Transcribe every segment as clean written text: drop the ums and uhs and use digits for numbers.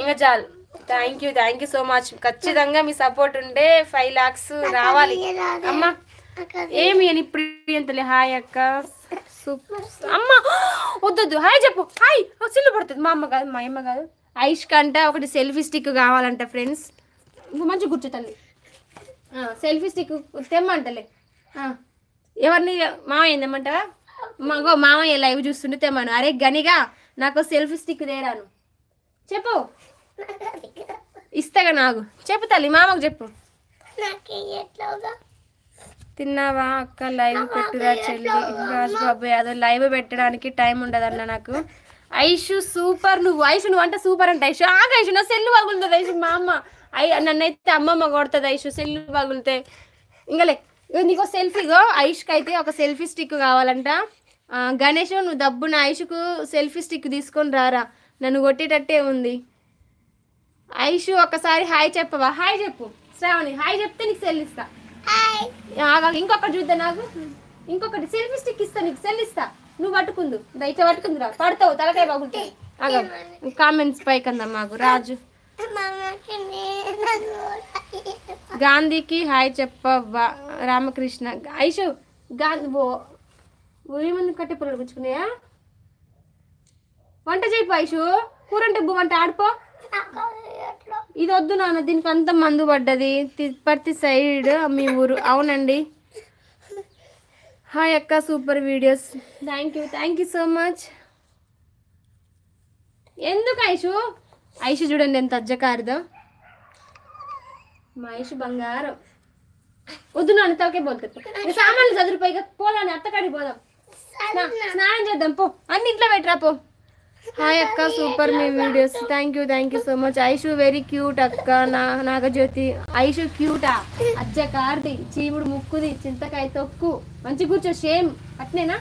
ఇంకా చాలు. Thank you so much. ఖచ్చితంగా మీ సపోర్ట్ ఉంటే 5 lakhs రావాలి అమ్మ. ఏమి అని ఇప్పుడు ఎంతలే. హాయ్ అక్క సూపర్ అమ్మ. వద్దొద్దు హాయ్ చెప్పు. హాయ్ సిల్లు పడుతుంది. మా అమ్మ కాదు, మా అమ్మ కాదు. ఐష్ కంట ఒకటి సెల్ఫీ స్టిక్ కావాలంట ఫ్రెండ్స్. మంచిగా కూర్చోతండి. Selfie stick తెమ్మంటలే. ఎవరిని మామయ్య తెమ్మంటావా? మామయ్య లైవ్ చూస్తుంటే తెమ్మను. అరే గనిగా నాకు సెల్ఫీ స్టిక్ తేరాను చెప్పు. ఇస్తాగా నాకు చెప్పు తల్లి. మామకు చెప్పు. తిన్నావా అక్క? లైవ్ పెట్టురా చెల్లి. రాజుబాబు యాదవ్ లైవ్ పెట్టడానికి టైం ఉండదన్న నాకు. ఐషు సూపర్. నువ్వు ఐషు నువ్వు అంటే సూపర్ అంటే ఐషు ఆగ ఐషు నా సెల్లు పగులుతుంది ఐషు. మా అమ్మ నన్నైతే అమ్మమ్మ కొడుతుంది ఐషు సెల్లు పగులితే. ఇంకలే నీకు సెల్ఫీగో ఐష్కి అయితే ఒక సెల్ఫీ స్టిక్ కావాలంట. గణేష్ నువ్వు దబ్బున ఐషుకు సెల్ఫీ స్టిక్ తీసుకొని రారా, నన్ను కొట్టేటట్టే ఉంది. ఐషు ఒకసారి హాయ్ చెప్పవా? హాయ్ చెప్పు శ్రావణి. హాయ్ చెప్తే నీకు సెల్ ఇస్తా. ఇంకొకటి చూద్దా నాకు. ఇంకొకటి సెల్ఫీ స్టిక్ ఇస్తా నీకు. సెల్ ఇస్తా. నువ్వు పట్టుకుందు ఇట్లా పట్టుకుందిరా. పడతావు తలకాయ బాగుంటుంది. కామెంట్స్ పైకందా మాకు. రాజు గాంధీకి హాయ్ చెప్పవా? రామకృష్ణ ఐషు ఏమంది కట్టె పొలాలు గుచ్చుకున్నాయా? వంట చేయిపో ఐషు. కూరంటే వంట ఆడిపో. ఇది వద్దు నాన్న, దీనికి అంత మందు పడ్డది. తిరుపతి సైడ్ మీ ఊరు? అవునండి. హాయ్ అక్క super videos. Thank you so much. ఎందుకు ఐషు? ఐషు చూడండి ఎంత అజ్జకారిదో. మా ఐషు బంగారం. వద్దు నాన్న తలకే పోతుంది. సామాన్లు చదువుపోయి పోదాని అత్తకాడికి పోదాం. స్నానం చేద్దాం పో. అన్ని ఇంట్లో పెట్టరా పో. హాయ్ అక్క super me videos. Thank you so much. Aishu very cute అక్క. నాగజ్యోతి ఐషు క్యూటా? అజ్జకారిది, చీవుడు ముక్కుది, చింతకాయ తొక్కు, మంచి కూర్చో. సేమ్ అట్నేనా?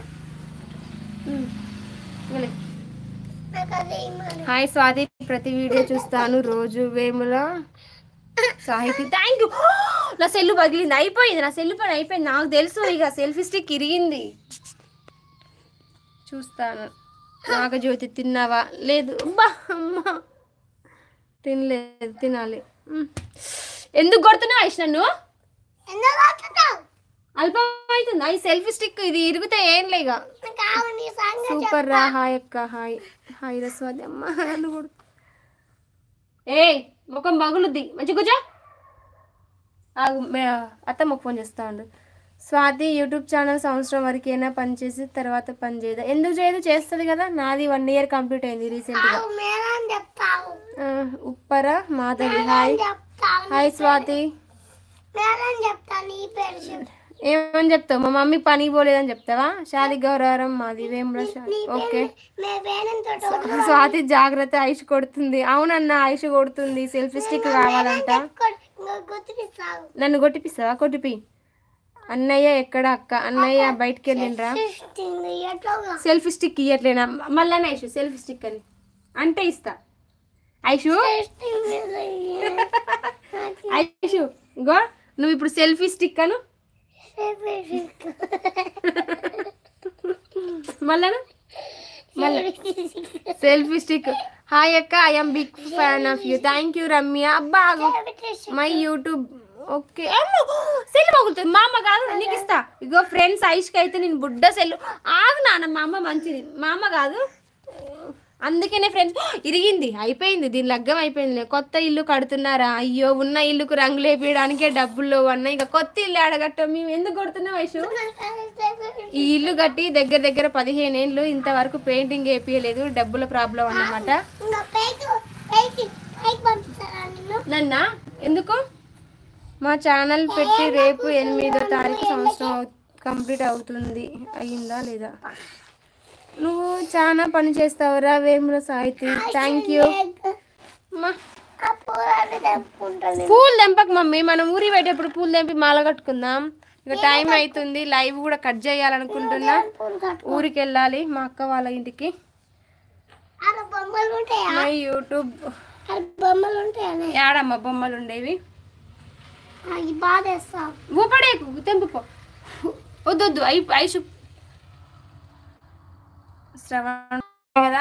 హాయ్ స్వాతి, ప్రతి వీడియో చూస్తాను రోజు. Vemula Sahithi thank you. నా సెల్లు పగిలింది. అయిపోయింది నా సెల్లు పని అయిపోయింది. నాకు తెలుసు ఇక సెల్ఫీ స్టిక్ ఇరిగింది. చూస్తాను. నాగజ్యోతి తిన్నావా? లేదు అమ్మా తినలేదు, తినాలి. ఎందుకు కొడుతున్నావు ఐష్ నన్ను? అల్పం అవుతుంది. ఈ సెల్ఫీ స్టిక్ ఇది ఇరిగితే ఏం లేగా. సూపర్ రా. హాయ్ అక్క. హాయ్ రస్వాది. అమ్మ నన్ను కొడు. ఏ ముఖం పగులుద్ది. మంచి కూర్చో. అత్తమ్మకు ఫోన్ చేస్తా ఉండు. స్వాతి యూట్యూబ్ ఛానల్ సంవత్సరం వరకైనా పని చేసి తర్వాత పని చేయదా? ఎందుకు చేయదు? చేస్తుంది కదా. నాది 1 year కంప్లీట్ అయింది రీసెంట్గా. ఉప్పరా మాధవి. హాయ్ స్వాతి. ఏమని చెప్తావు? మా మమ్మీ పని పోలేదని చెప్తావా? శాలి గౌరవం మాది వేముల. ఓకే స్వాతి జాగ్రత్త. ఐషు కొడుతుంది. అవునన్నా ఐషు కొడుతుంది. సెల్ఫీ స్టిక్ కావాలంట. నన్ను కొట్టిపిస్తావా? కొట్టిపి. అన్నయ్య ఎక్కడ అక్క? అన్నయ్య బయటికి వెళ్ళిండ్రా. Selfie stick ఇయ్యట్లేనా? మళ్ళా ఐషు సెల్ఫీ స్టిక్ అని అంటే ఇస్తా. ఐషు ఐషు గో నువ్వు ఇప్పుడు సెల్ఫీ స్టిక్ అను. మళ్ళా సెల్ఫీ స్టిక్. హాయ్ అక్క, I'm big fan of you. Thank you Ramya. అబ్బా మై యూట్యూబ్. ఓకే సెల్ పగులుతుంది. మా అమ్మ కాదు నీకు ఇస్తా. ఇగో ఫ్రెండ్స్ ఐష్కి అయితే నేను బుడ్డ సెల్. ఆగు నాన్న, మా అమ్మ మంచిది. మా అమ్మ కాదు అందుకనే ఫ్రెండ్స్. ఇరిగింది. అయిపోయింది. దీని లగ్గం అయిపోయింది. కొత్త ఇల్లు కడుతున్నారా? అయ్యో ఉన్న ఇల్లుకు రంగులు వేపించడానికే డబ్బులు అన్న. ఇక కొత్త ఇల్లు ఆడగట్ట. మేము ఎందుకు కొడుతున్నాం ఐషు? ఈ ఇల్లు కట్టి దగ్గర 15 ఏళ్ళు ఇంతవరకు పెయింటింగ్ వేపియలేదు. డబ్బుల ప్రాబ్లం అన్నమాట. నన్న ఎందుకు? మా ఛానల్ పెట్టి రేపు 8వ తారీఖు సంవత్సరం కంప్లీట్ అవుతుంది. అయ్యిందా లేదా? నువ్వు చాలా పని చేస్తావురా వేముల సాహితి. Thank you. పూలు తెంపక మమ్మీ. మనం ఊరి పెట్టేప్పుడు పూలు తెంపి మాల కట్టుకుందాం. ఇక టైం అవుతుంది. లైవ్ కూడా కట్ చేయాలనుకుంటున్నా. ఊరికి వెళ్ళాలి మా అక్క వాళ్ళ ఇంటికి. మై యూట్యూబ్ ఏడమ్మా బొమ్మలు ఉండేవి. ఊపడేకు తెంపుకో. వద్దొద్దు ఐషు శ్రవణ కదా.